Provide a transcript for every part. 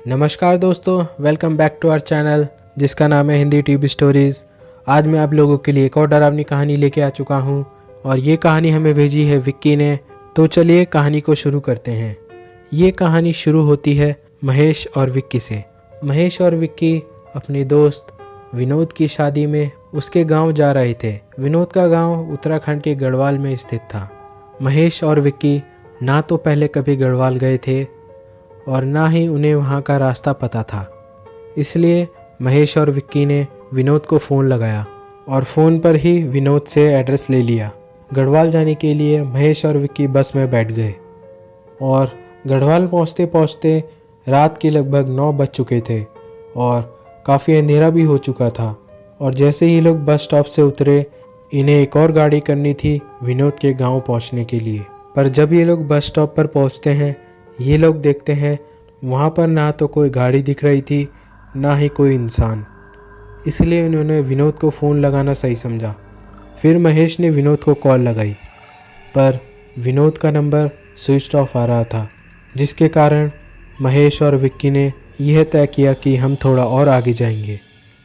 नमस्कार दोस्तों, welcome back to our channel जिसका नाम है हिंदी टीवी स्टोरीज़। आज मैं आप लोगों के लिए एक और डरावनी कहानी लेके आ चुका हूँ और ये कहानी हमें भेजी है विक्की ने। तो चलिए कहानी को शुरू करते हैं। ये कहानी शुरू होती है महेश और विक्की से। महेश और विक्की अपने दोस्त विनोद की शादी में उसके गांव जा रहे थे। विनोद का गांव उत्तराखंड के गढ़वाल में स्थित था। महेश और विक्की ना तो पहले कभी गढ़वाल गए थे और ना ही उन्हें वहाँ का रास्ता पता था। इसलिए महेश और विक्की ने विनोद को फ़ोन लगाया और फ़ोन पर ही विनोद से एड्रेस ले लिया। गढ़वाल जाने के लिए महेश और विक्की बस में बैठ गए और गढ़वाल पहुँचते पहुँचते रात के लगभग 9 बज चुके थे और काफ़ी अंधेरा भी हो चुका था। और जैसे ही लोग बस स्टॉप से उतरे, इन्हें एक और गाड़ी करनी थी विनोद के गांव पहुंचने के लिए। पर जब ये लोग बस स्टॉप पर पहुंचते हैं, ये लोग देखते हैं वहाँ पर ना तो कोई गाड़ी दिख रही थी, ना ही कोई इंसान। इसलिए उन्होंने विनोद को फ़ोन लगाना सही समझा। फिर महेश ने विनोद को कॉल लगाई, पर विनोद का नंबर स्विच ऑफ आ रहा था, जिसके कारण महेश और विक्की ने यह तय किया कि हम थोड़ा और आगे जाएंगे।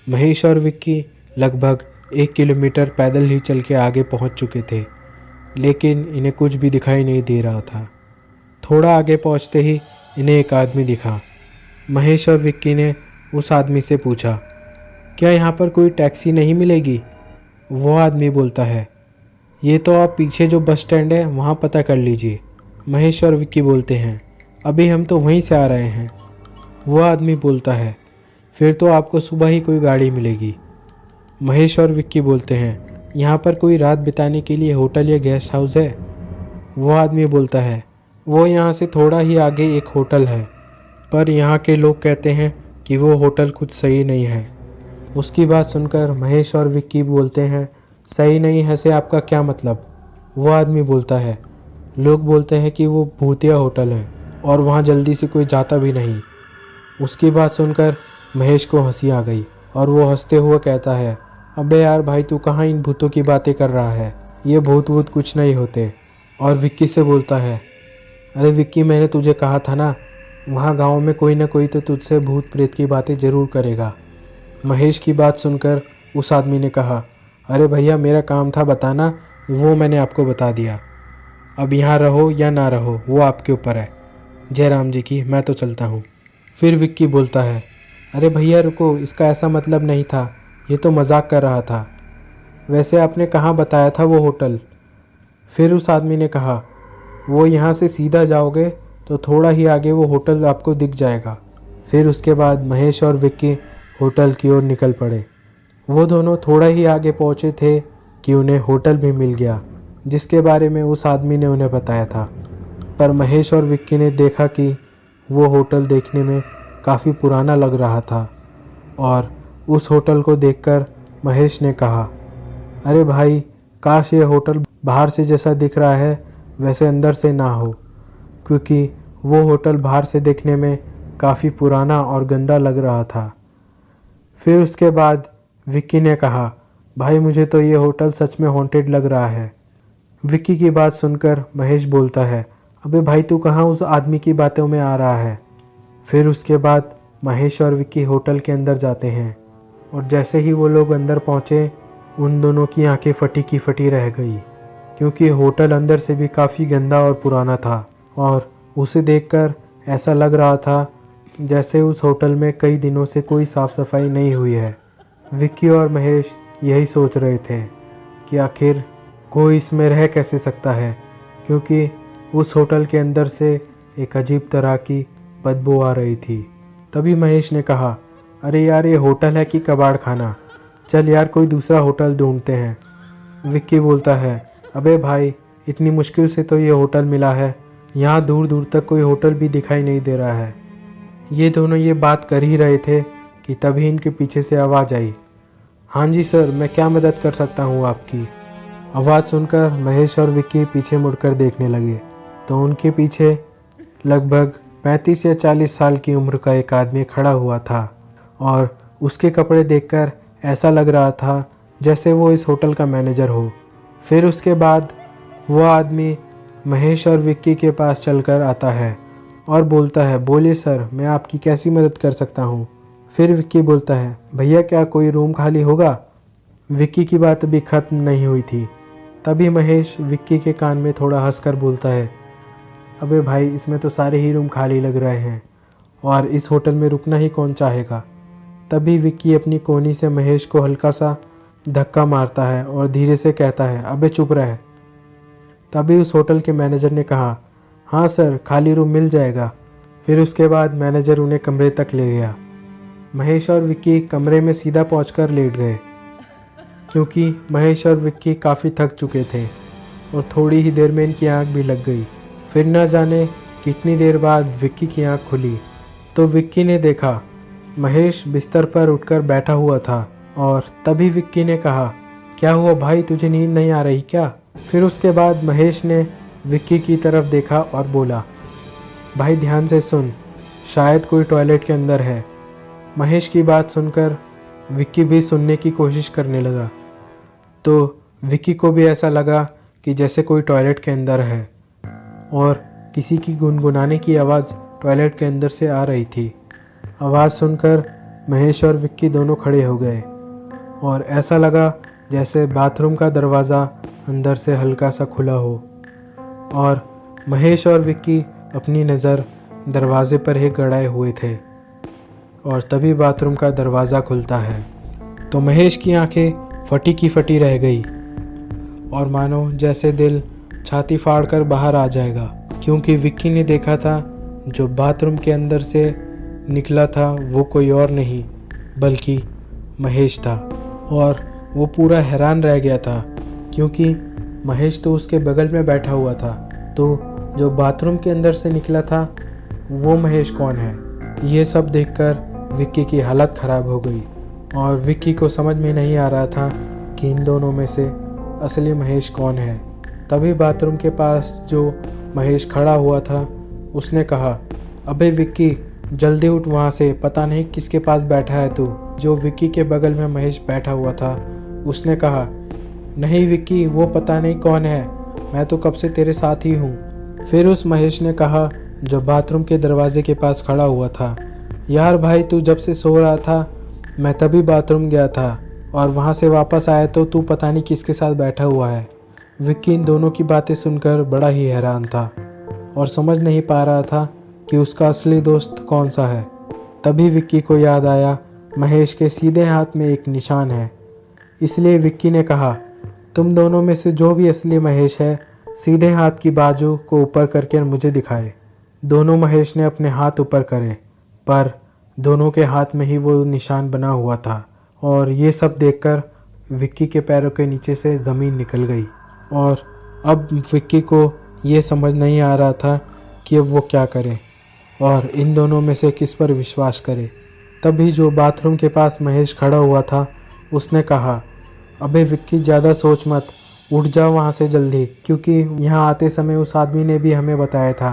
महेश और विक्की लगभग 1 किलोमीटर पैदल ही चल के आगे पहुंच चुके थे, लेकिन इन्हें कुछ भी दिखाई नहीं दे रहा था। थोड़ा आगे पहुंचते ही इन्हें एक आदमी दिखा। महेश और विक्की ने उस आदमी से पूछा, क्या यहाँ पर कोई टैक्सी नहीं मिलेगी? वो आदमी बोलता है, ये तो आप पीछे जो बस स्टैंड है वहाँ पता कर लीजिए। महेश और विक्की बोलते हैं, अभी हम तो वहीं से आ रहे हैं। वो आदमी बोलता है, फिर तो आपको सुबह ही कोई गाड़ी मिलेगी। महेश और विक्की बोलते हैं, यहाँ पर कोई रात बिताने के लिए होटल या गेस्ट हाउस है? वो आदमी बोलता है, वो यहाँ से थोड़ा ही आगे एक होटल है, पर यहाँ के लोग कहते हैं कि वो होटल कुछ सही नहीं है। उसकी बात सुनकर महेश और विक्की बोलते हैं, सही नहीं है से आपका क्या मतलब? वो आदमी बोलता है, लोग बोलते हैं कि वो भूतिया होटल है और वहाँ जल्दी से कोई जाता भी नहीं। उसकी बात सुनकर महेश को हंसी आ गई और वो हंसते हुए कहता है, अबे यार भाई, तू कहाँ इन भूतों की बातें कर रहा है? ये भूत वूत कुछ नहीं होते। और विक्की से बोलता है, अरे विक्की, मैंने तुझे कहा था ना, वहाँ गांव में कोई ना कोई तो तुझसे भूत प्रेत की बातें ज़रूर करेगा। महेश की बात सुनकर उस आदमी ने कहा, अरे भैया, मेरा काम था बताना, वो मैंने आपको बता दिया। अब यहाँ रहो या ना रहो वो आपके ऊपर है। जय राम जी की, मैं तो चलता हूँ। फिर विक्की बोलता है, अरे भैया रुको, इसका ऐसा मतलब नहीं था, ये तो मजाक कर रहा था। वैसे आपने कहाँ बताया था वो होटल? फिर उस आदमी ने कहा, वो यहाँ से सीधा जाओगे तो थोड़ा ही आगे वो होटल आपको दिख जाएगा। फिर उसके बाद महेश और विक्की होटल की ओर निकल पड़े। वो दोनों थोड़ा ही आगे पहुँचे थे कि उन्हें होटल भी मिल गया, जिसके बारे में उस आदमी ने उन्हें बताया था। पर महेश और विक्की ने देखा कि वो होटल देखने में काफ़ी पुराना लग रहा था और उस होटल को देखकर महेश ने कहा, अरे भाई, काश ये होटल बाहर से जैसा दिख रहा है वैसे अंदर से ना हो, क्योंकि वो होटल बाहर से देखने में काफ़ी पुराना और गंदा लग रहा था। फिर उसके बाद विक्की ने कहा, भाई मुझे तो ये होटल सच में हॉन्टेड लग रहा है। विक्की की बात सुनकर महेश बोलता है, अबे भाई, तू कहाँ उस आदमी की बातों में आ रहा है? फिर उसके बाद महेश और विक्की होटल के अंदर जाते हैं और जैसे ही वो लोग अंदर पहुँचे, उन दोनों की आंखें फटी की फटी रह गई, क्योंकि होटल अंदर से भी काफ़ी गंदा और पुराना था और उसे देखकर ऐसा लग रहा था जैसे उस होटल में कई दिनों से कोई साफ़ सफाई नहीं हुई है। विक्की और महेश यही सोच रहे थे कि आखिर कोई इसमें रह कैसे सकता है, क्योंकि उस होटल के अंदर से एक अजीब तरह की बदबू आ रही थी। तभी महेश ने कहा, अरे यार, ये होटल है कि कबाड़ खाना? चल यार, कोई दूसरा होटल ढूंढते हैं। विक्की बोलता है, अबे भाई, इतनी मुश्किल से तो ये होटल मिला है, यहाँ दूर दूर तक कोई होटल भी दिखाई नहीं दे रहा है। ये दोनों ये बात कर ही रहे थे कि तभी इनके पीछे से आवाज़ आई, हाँ जी सर, मैं क्या मदद कर सकता हूँ आपकी? आवाज़ सुनकर महेश और विक्की पीछे मुड़कर देखने लगे तो उनके पीछे लगभग 35 या 40 साल की उम्र का एक आदमी खड़ा हुआ था और उसके कपड़े देखकर ऐसा लग रहा था जैसे वो इस होटल का मैनेजर हो। फिर उसके बाद वो आदमी महेश और विक्की के पास चलकर आता है और बोलता है, बोलिए सर, मैं आपकी कैसी मदद कर सकता हूँ। फिर विक्की बोलता है, भैया क्या कोई रूम खाली होगा। विक्की की बात अभी ख़त्म नहीं हुई थी, तभी महेश विक्की के कान में थोड़ा हंसकर बोलता है, अबे भाई, इसमें तो सारे ही रूम खाली लग रहे हैं और इस होटल में रुकना ही कौन चाहेगा। तभी विक्की अपनी कोहनी से महेश को हल्का सा धक्का मारता है और धीरे से कहता है, अबे चुप रहे। तभी उस होटल के मैनेजर ने कहा, हाँ सर, खाली रूम मिल जाएगा। फिर उसके बाद मैनेजर उन्हें कमरे तक ले गया। महेश और विक्की कमरे में सीधा पहुंचकर लेट गए, क्योंकि महेश और विक्की काफ़ी थक चुके थे और थोड़ी ही देर में इनकी आंख भी लग गई। फिर न जाने कितनी देर बाद विक्की की आंख खुली तो विक्की ने देखा महेश बिस्तर पर उठकर बैठा हुआ था। और तभी विक्की ने कहा, क्या हुआ भाई, तुझे नींद नहीं आ रही क्या। फिर उसके बाद महेश ने विक्की की तरफ देखा और बोला, भाई ध्यान से सुन, शायद कोई टॉयलेट के अंदर है। महेश की बात सुनकर विक्की भी सुनने की कोशिश करने लगा, तो विक्की को भी ऐसा लगा कि जैसे कोई टॉयलेट के अंदर है और किसी की गुनगुनाने की आवाज़ टॉयलेट के अंदर से आ रही थी। आवाज़ सुनकर महेश और विक्की दोनों खड़े हो गए और ऐसा लगा जैसे बाथरूम का दरवाज़ा अंदर से हल्का सा खुला हो और महेश और विक्की अपनी नज़र दरवाजे पर ही गड़ाए हुए थे। और तभी बाथरूम का दरवाज़ा खुलता है तो महेश की आंखें फटी की फटी रह गई और मानो जैसे दिल छाती फाड़कर बाहर आ जाएगा, क्योंकि विक्की ने देखा था जो बाथरूम के अंदर से निकला था वो कोई और नहीं बल्कि महेश था। और वो पूरा हैरान रह गया था, क्योंकि महेश तो उसके बगल में बैठा हुआ था, तो जो बाथरूम के अंदर से निकला था वो महेश कौन है। ये सब देखकर विक्की की हालत ख़राब हो गई और विक्की को समझ में नहीं आ रहा था कि इन दोनों में से असली महेश कौन है। तभी बाथरूम के पास जो महेश खड़ा हुआ था उसने कहा, अबे विक्की, जल्दी उठ वहाँ से, पता नहीं किसके पास बैठा है तू। जो विक्की के बगल में महेश बैठा हुआ था उसने कहा, नहीं विक्की, वो पता नहीं कौन है, मैं तो कब से तेरे साथ ही हूँ। फिर उस महेश ने कहा जो बाथरूम के दरवाजे के पास खड़ा हुआ था, यार भाई, तू जब से सो रहा था मैं तभी बाथरूम गया था और वहाँ से वापस आया तो तू पता नहीं किसके साथ बैठा हुआ है। विक्की इन दोनों की बातें सुनकर बड़ा ही हैरान था और समझ नहीं पा रहा था कि उसका असली दोस्त कौन सा है। तभी विक्की को याद आया महेश के सीधे हाथ में एक निशान है। इसलिए विक्की ने कहा, तुम दोनों में से जो भी असली महेश है सीधे हाथ की बाजू को ऊपर करके मुझे दिखाए। दोनों महेश ने अपने हाथ ऊपर करे, पर दोनों के हाथ में ही वो निशान बना हुआ था। और ये सब देखकर विक्की के पैरों के नीचे से ज़मीन निकल गई और अब विक्की को ये समझ नहीं आ रहा था कि अब वो क्या करे और इन दोनों में से किस पर विश्वास करे। तभी जो बाथरूम के पास महेश खड़ा हुआ था उसने कहा, अबे विक्की, ज़्यादा सोच मत, उठ जाओ वहाँ से जल्दी, क्योंकि यहाँ आते समय उस आदमी ने भी हमें बताया था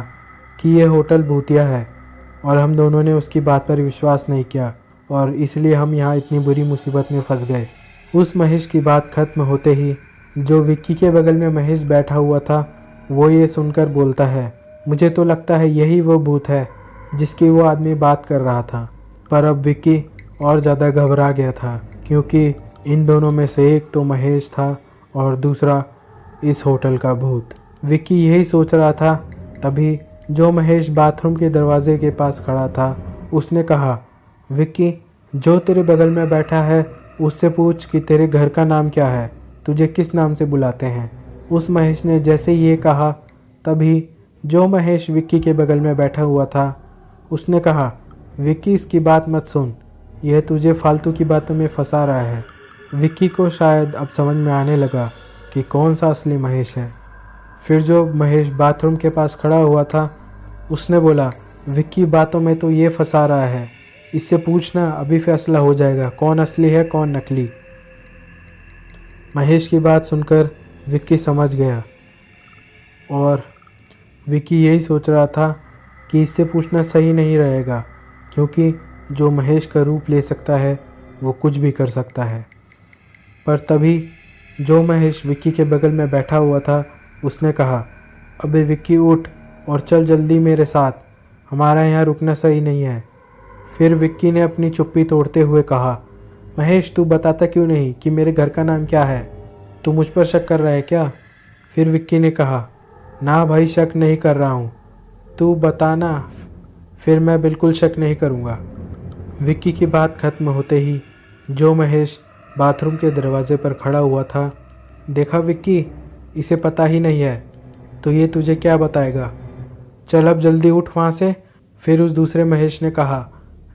कि ये होटल भूतिया है और हम दोनों ने उसकी बात पर विश्वास नहीं किया और इसलिए हम यहाँ इतनी बुरी मुसीबत में फंस गए। उस महेश की बात खत्म होते ही जो विक्की के बगल में महेश बैठा हुआ था वो ये सुनकर बोलता है, मुझे तो लगता है यही वो भूत है जिसकी वो आदमी बात कर रहा था। पर अब विक्की और ज़्यादा घबरा गया था, क्योंकि इन दोनों में से एक तो महेश था और दूसरा इस होटल का भूत। विक्की यही सोच रहा था, तभी जो महेश बाथरूम के दरवाजे के पास खड़ा था उसने कहा, विक्की, जो तेरे बगल में बैठा है उससे पूछ कि तेरे घर का नाम क्या है, तुझे किस नाम से बुलाते हैं। उस महेश ने जैसे ये कहा तभी जो महेश विक्की के बगल में बैठा हुआ था उसने कहा, विक्की, इसकी बात मत सुन, यह तुझे फालतू की बातों में फंसा रहा है। विक्की को शायद अब समझ में आने लगा कि कौन सा असली महेश है। फिर जो महेश बाथरूम के पास खड़ा हुआ था उसने बोला, विक्की बातों में तो ये फंसा रहा है, इससे पूछना, अभी फैसला हो जाएगा कौन असली है कौन नकली। महेश की बात सुनकर विक्की समझ गया और विक्की यही सोच रहा था कि इससे पूछना सही नहीं रहेगा, क्योंकि जो महेश का रूप ले सकता है वो कुछ भी कर सकता है। पर तभी जो महेश विक्की के बगल में बैठा हुआ था उसने कहा, अबे विक्की, उठ और चल जल्दी मेरे साथ, हमारा यहाँ रुकना सही नहीं है। फिर विक्की ने अपनी चुप्पी तोड़ते हुए कहा, महेश तू बताता क्यों नहीं कि मेरे घर का नाम क्या है? तू मुझ पर शक कर रहा है क्या? फिर विक्की ने कहा, ना भाई शक नहीं कर रहा हूँ, तू बताना फिर मैं बिल्कुल शक नहीं करूँगा। विक्की की बात खत्म होते ही जो महेश बाथरूम के दरवाजे पर खड़ा हुआ था, देखा विक्की, इसे पता ही नहीं है तो ये तुझे क्या बताएगा? चल अब जल्दी उठ वहाँ से। फिर उस दूसरे महेश ने कहा,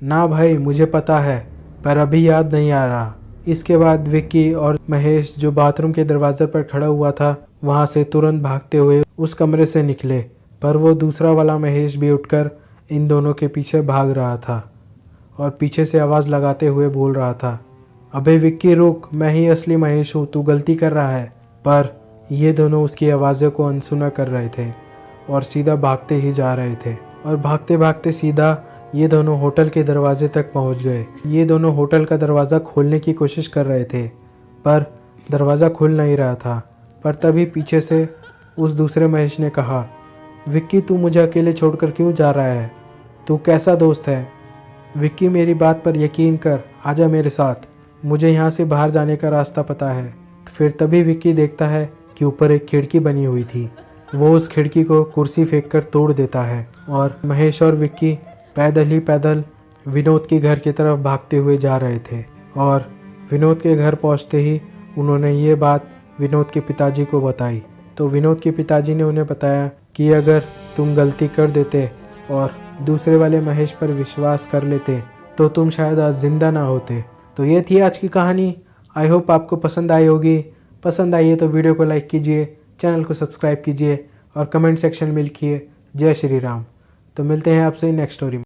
ना भाई मुझे पता है पर अभी याद नहीं आ रहा। इसके बाद विक्की और महेश जो बाथरूम के दरवाजे पर खड़ा हुआ था वहाँ से तुरंत भागते हुए उस कमरे से निकले, पर वो दूसरा वाला महेश भी उठकर इन दोनों के पीछे भाग रहा था और पीछे से आवाज़ लगाते हुए बोल रहा था, अबे विक्की रुक, मैं ही असली महेश हूँ, तू गलती कर रहा है। पर ये दोनों उसकी आवाज़ों को अनसुना कर रहे थे और सीधा भागते ही जा रहे थे और भागते भागते सीधा ये दोनों होटल के दरवाजे तक पहुंच गए। ये दोनों होटल का दरवाज़ा खोलने की कोशिश कर रहे थे पर दरवाज़ा खुल नहीं रहा था। पर तभी पीछे से उस दूसरे महेश ने कहा, विक्की तू मुझे अकेले छोड़कर क्यों जा रहा है? तू कैसा दोस्त है? विक्की मेरी बात पर यकीन कर, आजा मेरे साथ, मुझे यहाँ से बाहर जाने का रास्ता पता है। फिर तभी विक्की देखता है कि ऊपर एक खिड़की बनी हुई थी। वो उस खिड़की को कुर्सी फेंककर तोड़ देता है और महेश और विक्की पैदल ही पैदल विनोद के घर की तरफ भागते हुए जा रहे थे। और विनोद के घर पहुंचते ही उन्होंने ये बात विनोद के पिताजी को बताई। तो विनोद के पिताजी ने उन्हें बताया कि अगर तुम गलती कर देते और दूसरे वाले महेश पर विश्वास कर लेते तो तुम शायद आज जिंदा ना होते। तो ये थी आज की कहानी। आई होप आपको पसंद आई होगी। पसंद आई है तो वीडियो को लाइक कीजिए, चैनल को सब्सक्राइब कीजिए और कमेंट सेक्शन में लिखिए जय श्री राम। तो मिलते हैं आपसे नेक्स्ट स्टोरी में।